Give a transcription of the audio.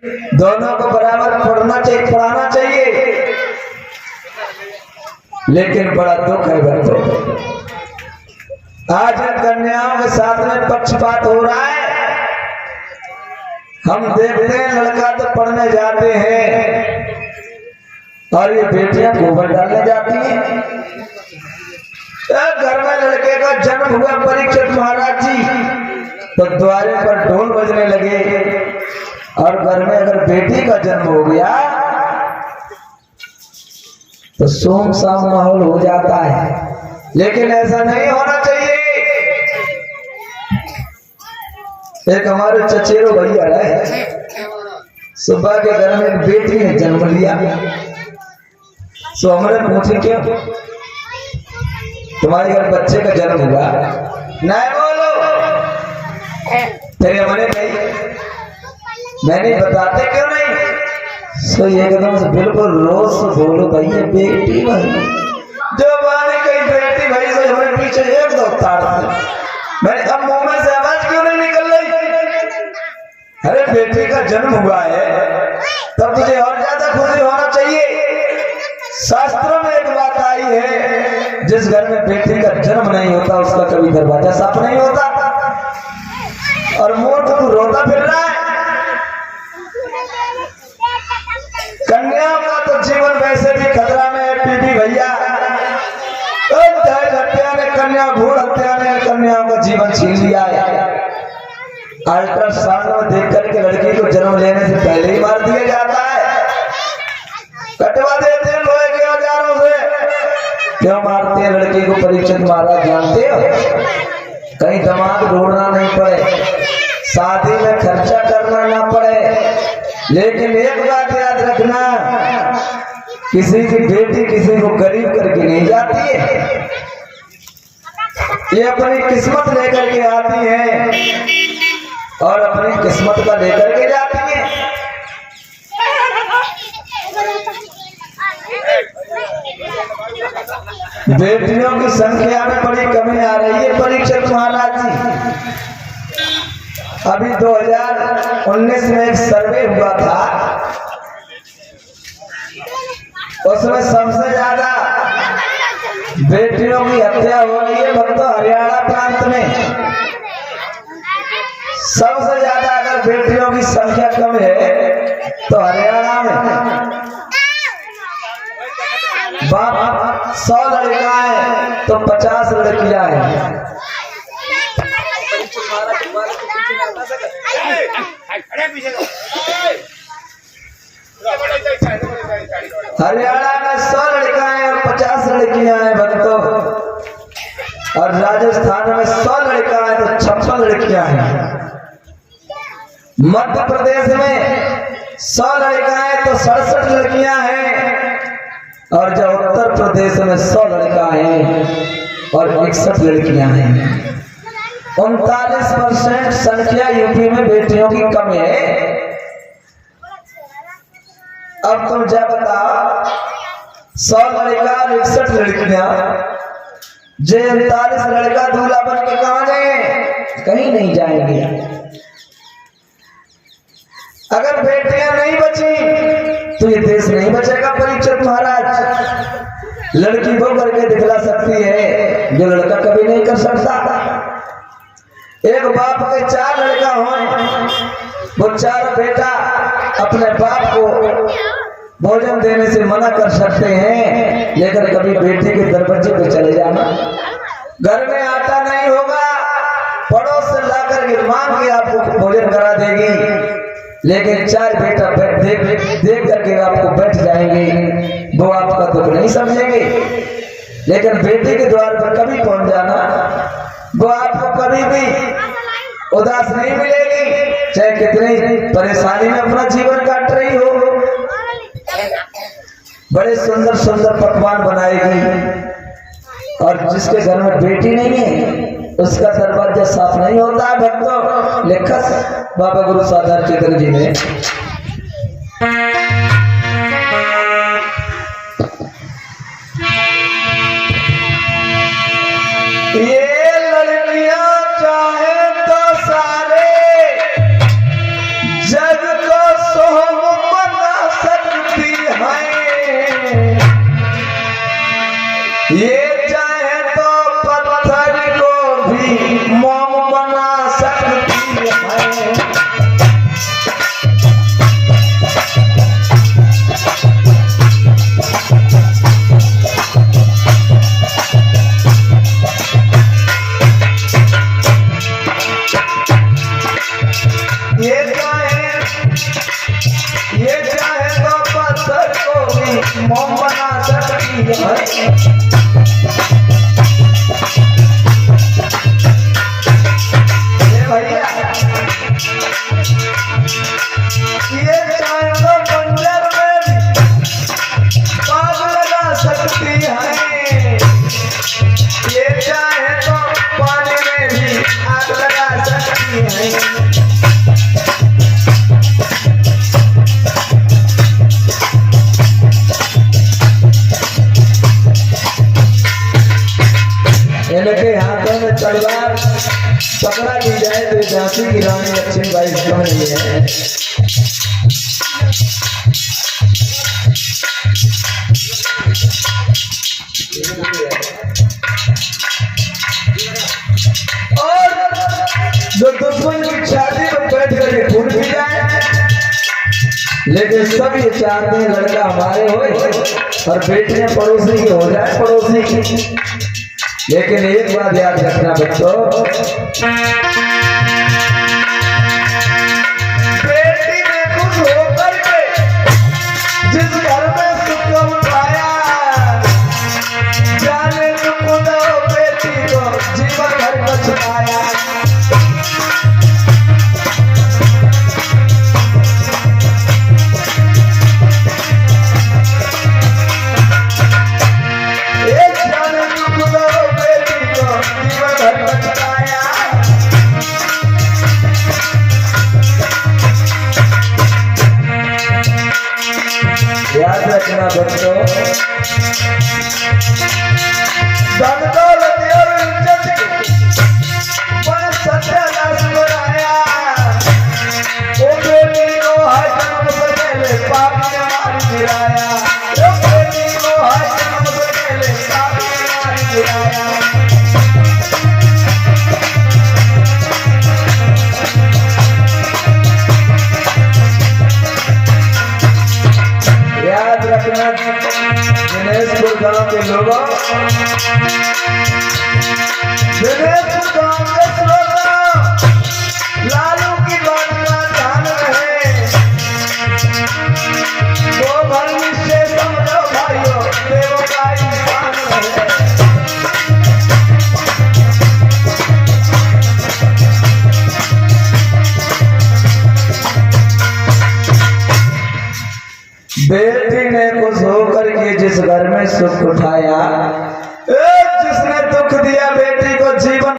दोनों को बराबर पढ़ाना चाहिए। लेकिन बड़ा दुख है बच्चों, आज कन्याओं के साथ में पक्षपात हो रहा है। हम देखते हैं लड़का तो पढ़ने जाते हैं और ये बेटियां गोबर डालने जाती हैं। घर में लड़के का जन्म हुआ परीक्षित महाराज जी, तो द्वारे पर ढोल बजने लगे। और घर में अगर बेटी का जन्म हो गया तो सुमसाम माहौल हो जाता है। लेकिन ऐसा नहीं होना चाहिए। एक हमारे चचेरो भैया रहे, सुबह के घर में एक बेटी ने जन्म लिया। सो हमने पूछे क्यों तुम्हारे घर बच्चे का जन्म हुआ? नहीं बोलो। तेरे हमने भाई मैंने बताते क्यों नहीं? सो एकदम से बिल्कुल रोज बोलो भैया बेटी भाई, जो बाने कहीं बेटी भाई से हमारे पीछे एक दो तार से मैंने अब मुंह में से आवाज क्यों नहीं निकल रही? अरे बेटी का जन्म हुआ है तब तुझे और ज्यादा खुशी होना चाहिए। शास्त्रों में एक बात आई है, जिस घर में बेटी का जन्म नहीं होता उसका कभी दरवाजा साफ नहीं होता। और मूर्ख तू रोता फिर रहा है। कन्याओं का तो जीवन वैसे भी खतरा में है पीपी भैया। दहेज हत्या ने कन्या, भ्रूण हत्या ने कन्याओं का जीवन छीन लिया है। अल्ट्रासाउंड में देख करके लड़की को जन्म लेने से पहले ही मार दिया जाता है। कटवा देते हैं लोहे के औजारों से। क्यों मारते हैं लड़की को? परीक्षित महाराज जानते हो, कहीं दिमाग ढूंढना नहीं पड़े, शादी में खर्चा करना ना पड़े। लेकिन एक बात याद रखना, किसी की बेटी किसी को गरीब करके नहीं जाती है, ये अपनी किस्मत लेकर के आती है और अपनी किस्मत का लेकर के जाती है। बेटियों की संख्या में बड़ी कमी आ रही है परीक्षित महाराज जी। अभी 2019 में एक सर्वे हुआ था, उसमें सबसे ज्यादा बेटियों की हत्या हो रही है भक्तों हरियाणा प्रांत में। सबसे ज्यादा अगर बेटियों की संख्या कम है तो हरियाणा में। बाप 100 लड़का है तो 50 लड़कियां हैं। हरियाणा में 100 लड़का है और 50 लड़कियां हैं भक्तों। और राजस्थान में 100 लड़का है तो 56 लड़कियां हैं। मध्य प्रदेश में 100 लड़का है तो 67 लड़कियां हैं। और जो उत्तर प्रदेश में 100 लड़का है और 61 लड़कियां हैं। 39% संख्या यूपी में बेटियों की कम है। अब तुम क्या बताओ, 100 लड़का और 61 लड़कियां, जो 39 लड़का दूल्हा बन के कहां गए? कहीं नहीं जाएंगे। अगर बेटियां नहीं बची तो ये देश नहीं बचेगा परीक्षित महाराज। लड़की वो करके दिखला सकती है जो लड़का कभी नहीं कर सकता। एक बाप के 4 लड़का हो, वो 4 बेटा अपने बाप को भोजन देने से मना कर सकते हैं, लेकिन कभी बेटी के दरवाजे पे चले जाना। घर में आटा नहीं होगा, पड़ोस से लाकर के मांग के आपको भोजन करा देगी। लेकिन 4 बेटा देख करके आपको बैठ जाएंगे, वो आपका दुख नहीं समझेंगे। लेकिन बेटी के द्वार पर कभी पहुंच जाना, वो आपको कभी भी उदास नहीं मिलेगी, चाहे कितनी परेशानी में अपना जीवन काट रही हो। बड़े सुंदर सुंदर पकवान बनाएगी। और जिसके घर में बेटी नहीं है उसका दरवाजा साफ नहीं होता है भक्तों। लिखा बाबा गुरु साधर चेतन जी ने। ये लड़कियां चाहे तो सारे जग को इनके हाथों में तलवार पकड़ा ली जाए तो झांसी की रानी लक्ष्मीबाई समझ ली है। और जो दुश्मन की छाती पर बैठ करके खून पी जाए, लेकिन सब ये चाहते हैं लड़का हमारे हो और बेटियां पड़ोसी की हो जाए, पड़ोसी की। लेकिन एक बात याद रखना बच्चों, बेटी ने खुश होकर के जिस घर में सुख उठाया, जाने तुम खुदा बेटी को जीवन भर बचाया। याद रखना बच्चों, धन दौलत और इज्जत पर सत्यानाश कराया। ओ बेटी को हर जन्म से पहले पाप ने मार गिराया। ओ बेटी को हर जन्म से पहले पाप ने मार गिराया। याद रखना दिनेशपुर गांव के लोगों, दिनेशपुर गांव के लोगों, लालू की बात का ध्यान रहे। दो भरनी से समझो भाइयों, देवों का इंसान रहे। बेटी ने खुश होकर के जिस घर में सुख उठाया, जिसने दुख दिया बेटी को जीवन